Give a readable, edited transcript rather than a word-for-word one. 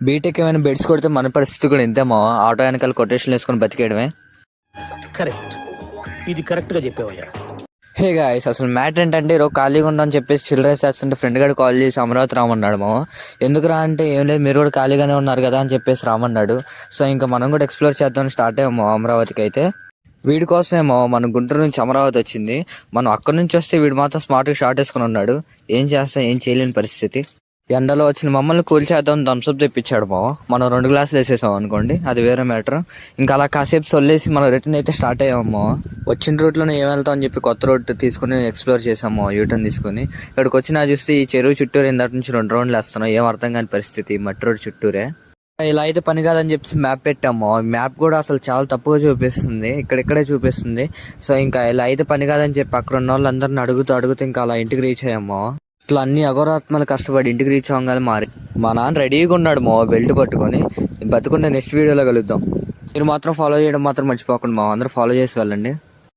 BTech ఏమైనా beds కొడితే మన పరిస్థితి కూడా ఇంతే మావా. ఆటో వెనకాల కొటేషన్ వేసుకొని బతికేయడమే. కరెక్ట్, ఇది కరెక్ట్ గా చెప్పావయ్యా. హే గాయ్స్, అసలు మ్యాటర్ ఏంటంటే ఈరోజు ఖాళీగా ఉందని చెప్పేసి చిల్డ్రన్స్ చేస్తుంటే ఫ్రెండ్ గారు కాల్ చేసి అమరావతి రామన్నాడు మావా. ఎందుకురా అంటే ఏం లేదు, మీరు కూడా ఖాళీగానే ఉన్నారు కదా అని చెప్పేసి రామన్నాడు. సో ఇంకా మనం కూడా ఎక్స్ప్లోర్ చేద్దామని స్టార్ట్ అయ్యాము అమరావతికి. అయితే వీడి కోసమేమో మన గుంటూరు నుంచి అమరావతి వచ్చింది. మనం అక్కడి నుంచి వస్తే వీడు మాత్రం స్మార్ట్గా షార్ట్ వేసుకుని ఉన్నాడు. ఏం చేస్తా, ఏం చేయలేని పరిస్థితి. ఎండలో వచ్చిన మమ్మల్ని కూల్ చేద్దాం థమ్స్అప్ తెప్పించాడు మావా. మనం 2 గ్లాసులు వేసేసాం అనుకోండి, అది వేరే మ్యాటర్. ఇంకా అలా కాసేపు సొల్లేసి మనం రిటర్న్ అయితే స్టార్ట్ అయ్యాము. వచ్చిన రూట్లోనే ఏం వెళ్తాం అని చెప్పి కొత్త రూట్ తీసుకుని ఎక్స్ప్లోర్ చేసాము యూటర్న్ తీసుకుని. ఇక్కడికి వచ్చినా చూస్తే ఈ చెరువు చుట్టూరు ఇందాటి నుంచి 2 రౌండ్లు వేస్తున్నాం. ఏం అర్థం కాని పరిస్థితి, మట్టి రోడ్ చుట్టూరే. ఇలా అయితే పని కాదని చెప్పేసి మ్యాప్ పెట్టాము. మ్యాప్ కూడా అసలు చాలా తప్పుగా చూపిస్తుంది, ఇక్కడిక్కడే చూపిస్తుంది. సో ఇంకా ఇలా అయితే పని కాదని చెప్పి అక్కడ ఉన్న వాళ్ళందరిని అడుగుతూ ఇంకా అలా ఇంటికి రీచ్ అయ్యాము. ఇట్లా అన్ని అఘోరాత్మలు కష్టపడి ఇంటికి రీచ్ అవ్వగానే మా నాన్న రెడీగా ఉన్నాడు బెల్ట్ పట్టుకొని. బతుకుంటే నెక్స్ట్ వీడియోలో కలుద్దాం. మీరు మాత్రం ఫాలో చేయడం మాత్రం మర్చిపోకండి అందరూ ఫాలో చేసి వెళ్ళండి.